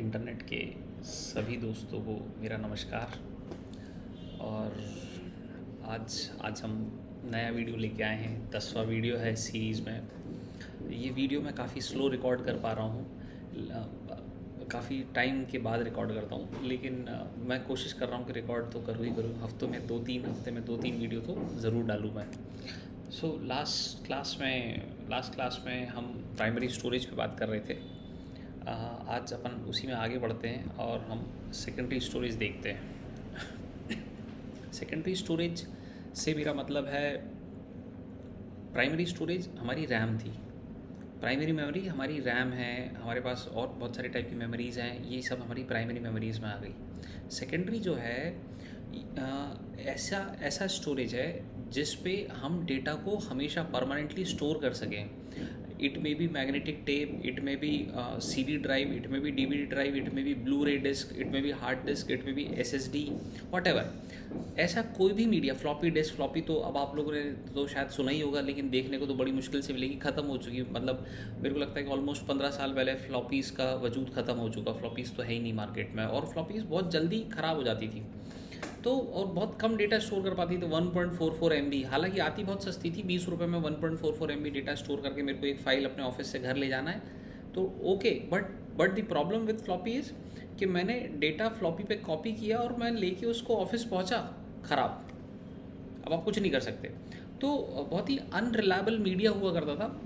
Internet के सभी दोस्तों को मेरा नमस्कार। और आज हम नया वीडियो लेके आए हैं। 10वां वीडियो है सीरीज़ में। ये वीडियो मैं काफ़ी स्लो रिकॉर्ड कर पा रहा हूँ, काफ़ी टाइम के बाद रिकॉर्ड करता हूँ, लेकिन मैं कोशिश कर रहा हूँ कि रिकॉर्ड तो करूँ ही करूँ। हफ्ते में दो तीन वीडियो तो ज़रूर डालूँ मैं। लास्ट क्लास में हम प्राइमरी स्टोरेज पे बात कर रहे थे। आज अपन उसी में आगे बढ़ते हैं और हम सेकेंडरी स्टोरेज देखते हैं। सेकेंडरी स्टोरेज से मेरा मतलब है, प्राइमरी स्टोरेज हमारी रैम थी, प्राइमरी मेमोरी हमारी रैम है, हमारे पास और बहुत सारे टाइप की मेमोरीज़ हैं, ये सब हमारी प्राइमरी मेमोरीज़ में आ गई। सेकेंडरी जो है ऐसा स्टोरेज है जिस पे हम डेटा को हमेशा परमानेंटली स्टोर कर सकें। It may be magnetic tape, it may be CD drive, it may be DVD drive, it may be Blu-ray disc, it may be hard disk, it may be SSD, whatever. ऐसा कोई भी media, floppy disk, floppy तो अब आप लोगों ने तो शायद सुना ही होगा, लेकिन देखने को तो बड़ी मुश्किल से मिलेगी, ख़त्म हो चुकी। मतलब मेरे को लगता है कि ऑलमोस्ट 15 साल पहले फ्लॉपीज़ का वजूद ख़त्म हो चुका। फ्लॉपीज़ तो है ही नहीं मार्केट में, और फ्लॉपीज़ बहुत जल्दी ख़राब हो जाती थी तो, और बहुत कम डेटा स्टोर कर पाती थी। 1.44 MB, हालांकि आती बहुत सस्ती थी, 20 रुपये में 1.44 MB डेटा स्टोर करके मेरे को एक फ़ाइल अपने ऑफिस से घर ले जाना है तो okay. But the problem with floppy is कि मैंने डेटा फ्लॉपी पे कॉपी किया और मैं लेके उसको ऑफिस पहुंचा, ख़राब। अब आप कुछ नहीं कर सकते। तो बहुत ही अनरिलायबल मीडिया हुआ करता था।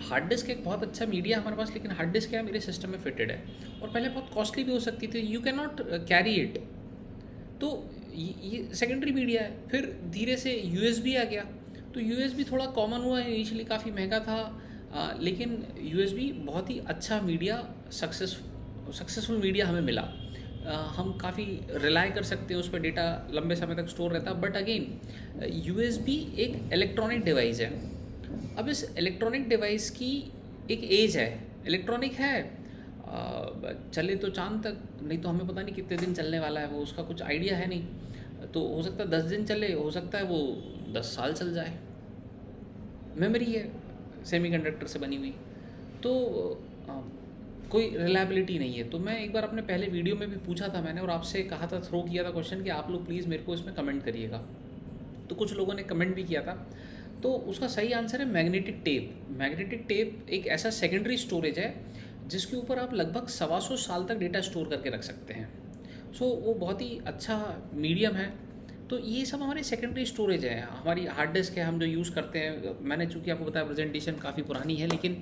हार्ड डिस्क एक बहुत अच्छा मीडिया हमारे पास, लेकिन हार्ड डिस्क क्या है, मेरे सिस्टम में फिटेड है और पहले बहुत कॉस्टली भी हो सकती थी। You can not carry it. तो ये सेकेंडरी मीडिया है। फिर धीरे से USB आ गया, तो USB थोड़ा कॉमन हुआ। इनिशियली काफ़ी महंगा था, लेकिन USB बहुत ही अच्छा मीडिया, सक्सेसफुल मीडिया हमें मिला। हम काफ़ी रिलाई कर सकते हैं उस पर, डेटा लंबे समय तक स्टोर रहता है। बट अगेन USB एक इलेक्ट्रॉनिक डिवाइस है। अब इस इलेक्ट्रॉनिक डिवाइस की एक एज है, इलेक्ट्रॉनिक है, चले तो चांद तक, नहीं तो हमें पता नहीं कितने दिन चलने वाला है वो, उसका कुछ आइडिया है नहीं। तो हो सकता है 10 दिन चले, हो सकता है वो 10 साल चल जाए। मेमोरी है सेमीकंडक्टर से बनी हुई, तो कोई रिलायबिलिटी नहीं है। तो मैं एक बार अपने पहले वीडियो में भी पूछा था मैंने, और आपसे कहा था, थ्रो किया था क्वेश्चन कि आप लोग प्लीज़ मेरे को इसमें कमेंट करिएगा। तो कुछ लोगों ने कमेंट भी किया था। तो उसका सही आंसर है मैग्नेटिक टेप। मैग्नेटिक टेप एक ऐसा सेकेंडरी स्टोरेज है जिसके ऊपर आप लगभग 125 साल तक डेटा स्टोर करके रख सकते हैं। वो बहुत ही अच्छा मीडियम है। तो ये सब हमारे सेकेंडरी स्टोरेज है। हमारी हार्ड डिस्क है, हम जो यूज़ करते हैं। मैंने चूँकि आपको बताया प्रेजेंटेशन काफ़ी पुरानी है, लेकिन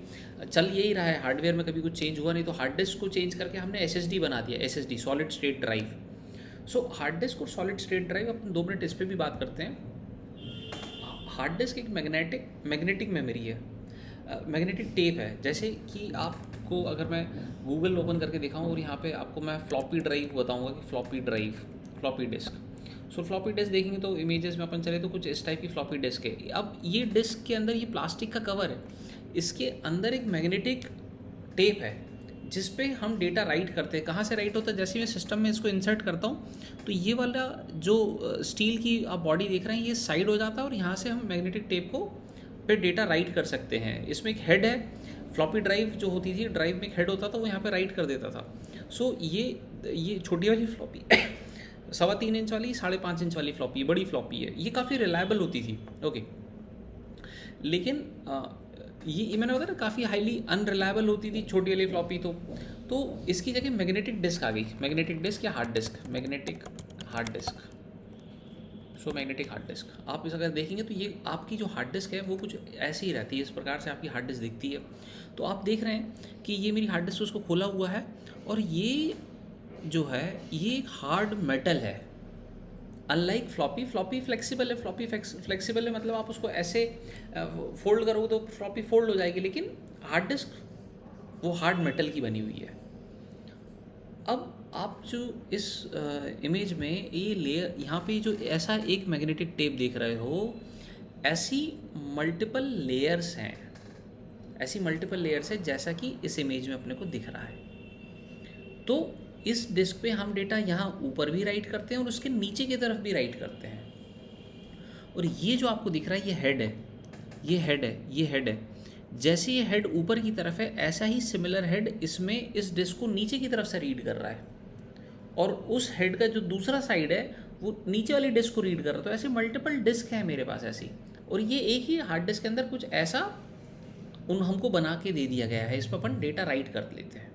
चल यही रहा है, हार्डवेयर में कभी कुछ चेंज हुआ नहीं। तो हार्ड डिस्क को चेंज करके हमने SSD बना दिया, SSD solid state drive. Hard disk और सॉलिड स्टेट ड्राइव, अपन 2 मिनट इस पर भी बात करते हैं। हार्ड डिस्क एक मैग्नेटिक मेमोरी है, मैग्नेटिक टेप है। जैसे कि आपको अगर मैं गूगल ओपन करके दिखाऊं और यहाँ पे आपको मैं फ्लॉपी ड्राइव बताऊंगा कि फ्लॉपी डिस्क। फ्लॉपी डिस्क देखेंगे तो इमेजेस में अपन चले तो कुछ इस टाइप की फ्लॉपी डिस्क है। अब ये डिस्क के अंदर ये प्लास्टिक का कवर है, इसके अंदर एक मैग्नेटिक टेप है जिस पे हम डेटा राइट करते हैं। कहाँ से राइट होता है, जैसे मैं सिस्टम में इसको इंसर्ट करता हूँ तो ये वाला जो स्टील की आप बॉडी देख रहे हैं ये साइड हो जाता है, और यहाँ से हम मैग्नेटिक टेप को पे डेटा राइट कर सकते हैं। इसमें एक हेड है, फ्लॉपी ड्राइव जो होती थी, ड्राइव में एक हेड होता था, वो यहाँ पे राइट कर देता था। ये छोटी वाली फ्लॉपी 3.25 इंच वाली, 5.5 इंच वाली फ्लॉपी, बड़ी फ्लॉपी है। ये काफ़ी रिलायबल होती थी, ओके। लेकिन ये मैंने बताया ना, काफ़ी हाईली अनरिलायबल होती थी छोटी वाली फ्लॉपी। तो इसकी जगह मैग्नेटिक डिस्क आ गई। मैग्नेटिक डिस्क या hard disk, magnetic hard disk. Magnetic hard disk आप इस अगर देखेंगे तो ये आपकी जो हार्ड डिस्क है वो कुछ ऐसी ही रहती है, इस प्रकार से आपकी हार्ड डिस्क दिखती है। तो आप देख रहे हैं कि ये मेरी हार्ड डिस्क, उसको खोला हुआ है, और ये जो है ये एक हार्ड मेटल है। अनलाइक फ्लॉपी फ्लेक्सिबल है। फ्लॉपी फ्लेक्सिबल है मतलब आप उसको ऐसे फोल्ड करोगे तो फ्लॉपी फोल्ड हो जाएगी, लेकिन हार्ड डिस्क वो हार्ड मेटल की बनी हुई है। अब आप जो इस इमेज में ये लेयर, यहाँ पे जो ऐसा एक मैग्नेटिक टेप देख रहे हो, ऐसी मल्टीपल लेयर्स हैं जैसा कि इस इमेज में अपने को दिख रहा है। तो इस डिस्क पे हम डेटा यहाँ ऊपर भी राइट करते हैं और उसके नीचे की तरफ भी राइट करते हैं। और ये जो आपको दिख रहा है ये हेड है। जैसे ये हेड ऊपर की तरफ है, ऐसा ही सिमिलर हेड इसमें इस डिस्क को नीचे की तरफ से रीड कर रहा है, और उस हेड का जो दूसरा साइड है वो नीचे वाली डिस्क को रीड कर रहा है। तो ऐसे मल्टीपल डिस्क हैं मेरे पास ऐसी, और ये एक ही हार्ड डिस्क के अंदर कुछ ऐसा उन हमको बना के दे दिया गया है, इस पर अपन डेटा राइट कर लेते हैं।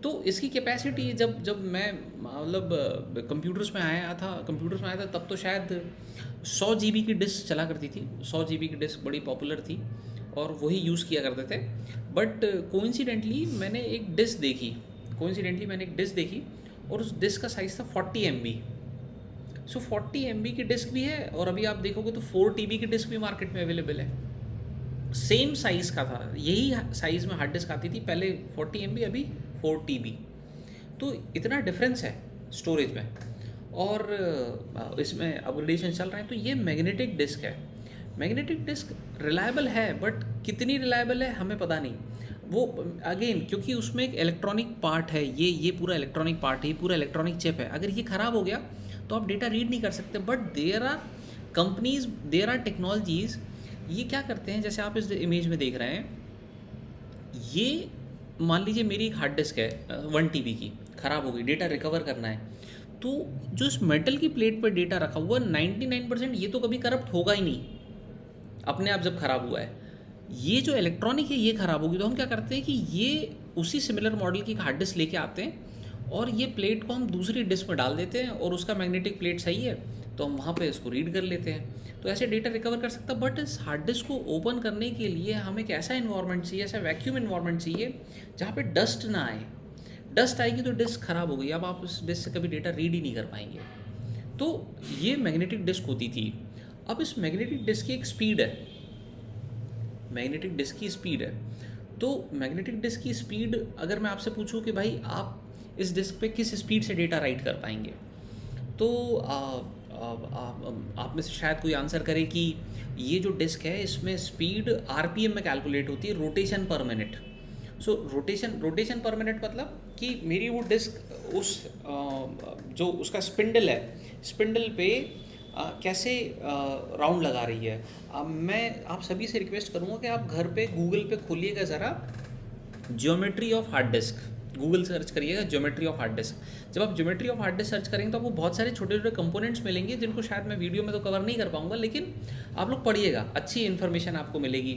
तो इसकी कैपेसिटी, जब जब मैं मतलब कंप्यूटर्स में आया था तब तो शायद 100 GB की डिस्क चला करती थी। 100 GB की डिस्क बड़ी पॉपुलर थी और वही यूज़ किया करते थे। बट कोइंसिडेंटली मैंने एक डिस्क देखी और उस डिस्क का साइज़ था 40 MB। सो 40 MB की डिस्क भी है, और अभी आप देखोगे तो 4 TB की डिस्क भी मार्केट में अवेलेबल है। सेम साइज़ का था, यही साइज़ में हार्ड डिस्क आती थी पहले, 40 MB, अभी 4 TB। तो इतना डिफरेंस है स्टोरेज में, और इसमें अपग्रेडेशन चल रहे हैं। तो ये मैग्नेटिक डिस्क है। मैग्नेटिक डिस्क रिलायबल है, बट कितनी रिलायबल है हमें पता नहीं। वो अगेन क्योंकि उसमें एक इलेक्ट्रॉनिक पार्ट है, ये पूरा इलेक्ट्रॉनिक पार्ट है, ये पूरा इलेक्ट्रॉनिक चिप है। अगर ये ख़राब हो गया तो आप डेटा रीड नहीं कर सकते। But there are companies, there are technologies, ये क्या करते हैं, जैसे आप इस इमेज में देख रहे हैं, ये मान लीजिए मेरी एक हार्ड डिस्क है 1 TB की, ख़राब हो गई, डेटा रिकवर करना है। तो जो इस मेटल की प्लेट पर डेटा रखा हुआ 99% ये तो कभी करप्ट होगा ही नहीं अपने आप जब ख़राब हुआ है। ये जो इलेक्ट्रॉनिक है ये ख़राब होगी, तो हम क्या करते हैं कि ये उसी सिमिलर मॉडल की हार्ड डिस्क लेके आते हैं और ये प्लेट को हम दूसरी डिस्क में डाल देते हैं, और उसका मैग्नेटिक प्लेट सही है तो हम वहाँ पे इसको रीड कर लेते हैं। तो ऐसे डेटा रिकवर कर सकता। बट इस हार्ड डिस्क को ओपन करने के लिए हमें एक ऐसा इन्वायरमेंट चाहिए, ऐसा वैक्यूम इन्वायरमेंट चाहिए जहाँ पे डस्ट ना आए। डस्ट आएगी तो डिस्क ख़राब हो गई, अब आप उस डिस्क से कभी डेटा रीड ही नहीं कर पाएंगे। तो ये मैग्नेटिक डिस्क होती थी। अब इस मैग्नेटिक डिस्क की एक स्पीड है, मैग्नेटिक डिस्क की स्पीड है। तो मैग्नेटिक डिस्क की स्पीड, अगर मैं आपसे पूछूं कि भाई आप इस डिस्क पे किस स्पीड से डेटा राइट कर पाएंगे, तो आप में से शायद कोई आंसर करे कि ये जो डिस्क है इसमें स्पीड RPM में कैलकुलेट होती है, रोटेशन पर मिनट। सो रोटेशन पर मिनट मतलब कि मेरी वो डिस्क उस जो उसका स्पिंडल है, स्पिंडल पे कैसे राउंड लगा रही है। मैं आप सभी से रिक्वेस्ट करूँगा कि आप घर पे गूगल पे खोलिएगा ज़रा, geometry of hard disk, Google search करिएगा ज्योमेट्री ऑफ हार्ड डिस्क। जब आप geometry of hard disk search करेंगे तो आपको बहुत सारे छोटे छोटे कंपोनेंट्स मिलेंगे, जिनको शायद मैं वीडियो में तो कवर नहीं कर पाऊँगा, लेकिन आप लोग पढ़िएगा, अच्छी इन्फॉर्मेशन आपको मिलेगी।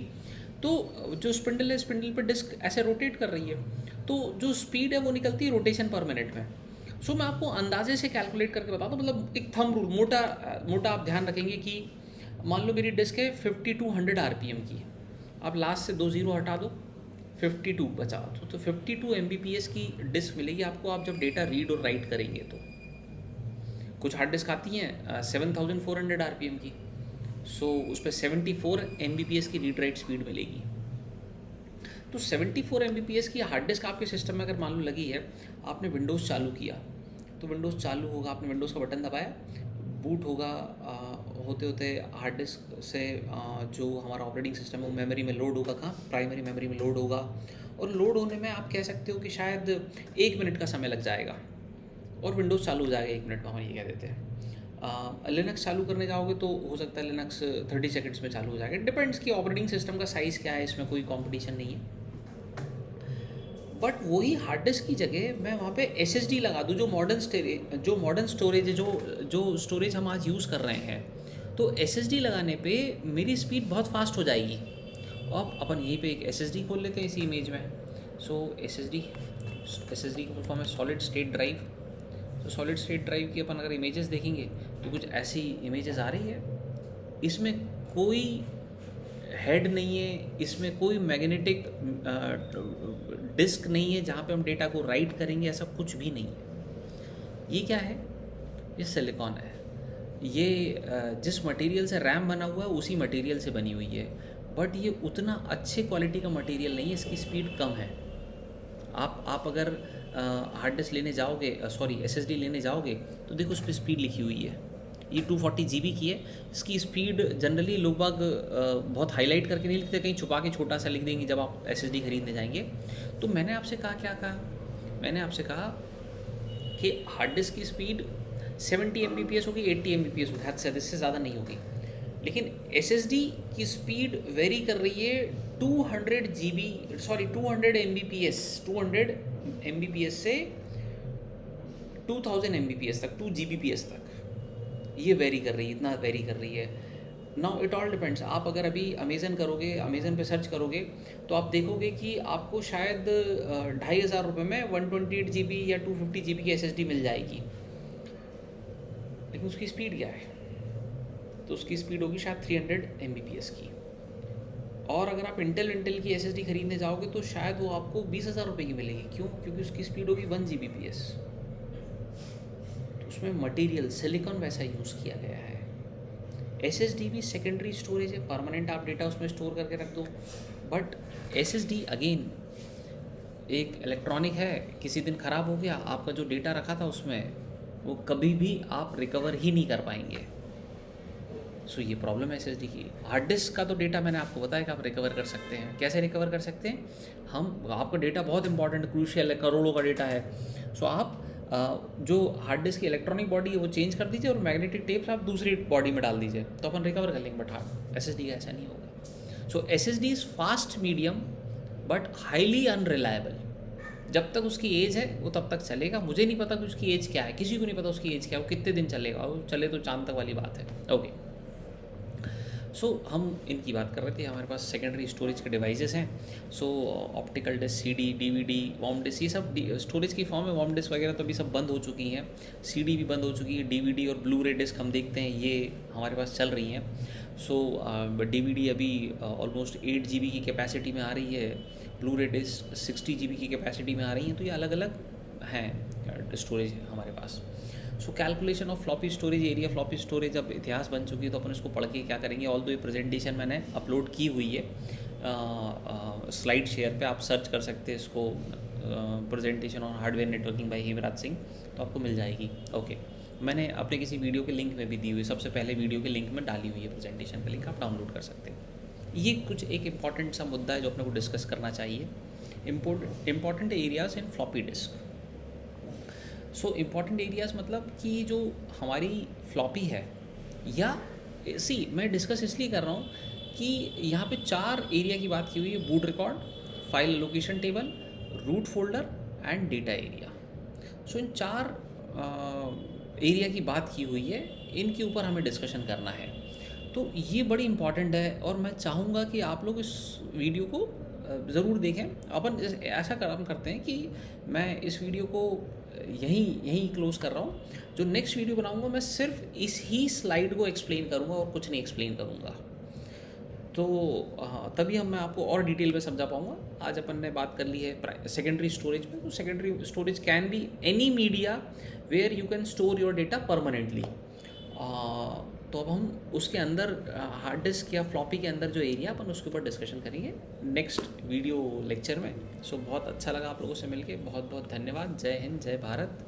तो जो स्पिंडल है, स्पिंडल पर डिस्क ऐसे रोटेट कर रही है, तो जो स्पीड है वो निकलती है रोटेशन पर मिनट में। सो मैं आपको अंदाजे से कैलकुलेट करके बताता हूँ, मतलब एक थंब रूल, मोटा आप ध्यान रखेंगे कि मान लो मेरी डिस्क है 5200 RPM की, आप लास्ट से 2 0 हटा दो, 52 बचा, तो 52 MBPS की डिस्क मिलेगी आपको, आप जब डेटा रीड और राइट करेंगे। तो कुछ हार्ड डिस्क आती हैं 7400 RPM की, सो उस पर 74 MBPS की रीड राइट स्पीड मिलेगी। तो 74 MBPS की हार्ड डिस्क आपके सिस्टम में अगर मान लो लगी है, आपने विंडोज़ चालू किया, तो विंडोज़ चालू होगा, आपने विंडोज़ का बटन दबाया, बूट होगा, होते होते हार्ड डिस्क से जो हमारा ऑपरेटिंग सिस्टम है वो मेमोरी में लोड होगा, कहाँ, प्राइमरी मेमोरी में लोड होगा, और लोड होने में आप कह सकते हो कि शायद 1 मिनट का समय लग जाएगा और विंडोज़ चालू हो जाएगा 1 मिनट में, हम ये कह देते हैं। लिनक्स चालू करने जाओगे तो हो सकता है लिनक्स 30 सेकंड्स में चालू हो जाएगा, डिपेंड्स कि ऑपरेटिंग सिस्टम का साइज़ क्या है, इसमें कोई कॉम्पिटिशन नहीं है। बट वही हार्ड डिस्क की जगह मैं वहाँ पे SSD लगा दूँ, जो मॉडर्न स्टोरेज है, जो स्टोरेज हम आज यूज़ कर रहे हैं, तो SSD लगाने पे मेरी स्पीड बहुत फास्ट हो जाएगी। अब अपन यहीं पे एक SSD खोल लेते हैं इसी इमेज में। सो SSD की फुल फॉर्म है सॉलिड स्टेट ड्राइव। तो सॉलिड स्टेट ड्राइव की अपन अगर इमेजेस देखेंगे तो कुछ ऐसी इमेजेस आ रही है, इसमें कोई हेड नहीं है, इसमें कोई मैग्नेटिक डिस्क नहीं है जहाँ पे हम डेटा को राइट करेंगे, ऐसा कुछ भी नहीं है। ये क्या है? ये सिलिकॉन है। ये जिस मटेरियल से रैम बना हुआ है उसी मटेरियल से बनी हुई है, बट ये उतना अच्छे क्वालिटी का मटेरियल नहीं है, इसकी स्पीड कम है। आप अगर हार्ड डिस्क लेने जाओगे, SSD लेने जाओगे, तो देखो उस पर स्पीड लिखी हुई है, ये 240 GB की है। इसकी स्पीड जनरली लोग बाग बहुत हाईलाइट करके नहीं लिखते, कहीं छुपा के छोटा सा लिख देंगे जब आप SSD खरीदने जाएंगे। तो मैंने आपसे कहा मैंने आपसे कहा कि हार्ड डिस्क की स्पीड 70 MBPS होगी, 80 MBPS होगी, हद से इससे ज़्यादा नहीं होगी। लेकिन SSD की स्पीड वेरी कर रही है 200 MBPS से 2000 MBPS तक, 2 Gbps तक ये वेरी कर रही है, इतना वेरी कर रही है। Now it all depends. आप अगर अभी अमेज़न पे सर्च करोगे तो आप देखोगे कि आपको शायद 2500 रुपये में 128 GB या 250 GB की SSD मिल जाएगी, लेकिन उसकी स्पीड क्या है? तो उसकी स्पीड होगी शायद 300 MBPS की। और अगर आप इंटेल की SSD खरीदने जाओगे तो शायद वो आपको 20,000 रुपये की मिलेगी। क्यों? क्योंकि उसकी स्पीड होगी 1 Gbps। तो उसमें मटेरियल सिलिकॉन वैसा यूज़ किया गया है। SSD भी सेकेंडरी स्टोरेज है, परमानेंट आप डेटा उसमें स्टोर करके रख दो। बट SSD अगेन एक इलेक्ट्रॉनिक है, किसी दिन ख़राब हो गया, आपका जो डेटा रखा था उसमें वो कभी भी आप रिकवर ही नहीं कर पाएंगे। सो ये प्रॉब्लम है SSD की। हार्ड डिस्क का तो डेटा मैंने आपको बताया कि आप रिकवर कर सकते हैं। कैसे रिकवर कर सकते हैं? आपका डेटा बहुत इंपॉर्टेंट क्रूशियल है, करोड़ों का डेटा है। सो आप जो हार्ड डिस्क की इलेक्ट्रॉनिक बॉडी है वो चेंज कर दीजिए और मैग्नेटिक टेप्स आप दूसरी बॉडी में डाल दीजिए, तो अपन रिकवर कर लेंगे। बट SSD का ऐसा नहीं होगा। सो SSD is fast medium but highly unreliable. जब तक उसकी एज है वो तब तक चलेगा। मुझे नहीं पता कि उसकी एज क्या है, किसी को नहीं पता उसकी एज क्या है, वो कितने दिन चलेगा, वो चले तो चांद तक वाली बात है। ओके, सो हम इनकी बात कर रहे थे। हमारे पास सेकेंडरी स्टोरेज के डिवाइसेस हैं। So optical disc, CD, DVD, WORM disc, ये सब स्टोरेज की फॉर्म है। वॉर्म डिस्क वगैरह तो अभी सब बंद हो चुकी हैं। CD भी बंद हो चुकी है। DVD और ब्लू रे डिस्क हम देखते हैं ये हमारे पास चल रही हैं। सो DVD अभी ऑलमोस्ट 8 GB की कैपेसिटी में आ रही है, ब्लू रे डिस्क 60 GB की कैपेसिटी में आ रही हैं। तो ये अलग अलग हैं स्टोरेज हमारे पास। So calculation of floppy storage area, floppy storage अब इतिहास बन चुकी है, तो अपन इसको पढ़ के क्या करेंगे। ऑल दो ये प्रेजेंटेशन मैंने अपलोड की हुई है स्लाइड शेयर पे, आप सर्च कर सकते हैं इसको, presentation on hardware networking by Hemraj Singh, तो आपको मिल जाएगी। ओके, मैंने अपने किसी वीडियो के लिंक में भी दी हुई, सबसे पहले वीडियो के लिंक में डाली हुई है प्रेजेंटेशन का लिंक, आप डाउनलोड कर सकते हैं। ये कुछ एक इम्पॉर्टेंट सा मुद्दा है जो अपने को डिस्कस करना चाहिए। Important areas in floppy disk. So important areas मतलब कि जो हमारी फ्लॉपी है, या मैं डिस्कस इसलिए कर रहा हूँ कि यहाँ पे 4 एरिया की बात की हुई है: boot record, file location table, root folder and data area. So इन 4 एरिया की बात की हुई है, इनके ऊपर हमें डिस्कशन करना है। तो ये बड़ी इंपॉर्टेंट है और मैं चाहूँगा कि आप लोग इस वीडियो को ज़रूर देखें। अपन ऐसा काम करते हैं कि मैं इस वीडियो को यहीं क्लोज़ कर रहा हूँ। जो नेक्स्ट वीडियो बनाऊँगा मैं सिर्फ इस ही स्लाइड को एक्सप्लेन करूँगा और कुछ नहीं एक्सप्लेन करूँगा। तो तभी मैं आपको और डिटेल में समझा पाऊँगा। आज अपन ने बात कर ली है सेकेंडरी स्टोरेज में। तो secondary storage can be any media where you can store your data permanently. तो अब हम उसके अंदर हार्ड डिस्क या फ्लॉपी के अंदर जो एरिया, अपन उसके ऊपर डिस्कशन करेंगे नेक्स्ट वीडियो लेक्चर में। सो बहुत अच्छा लगा आप लोगों से मिलके, बहुत बहुत धन्यवाद। जय हिंद, जय भारत।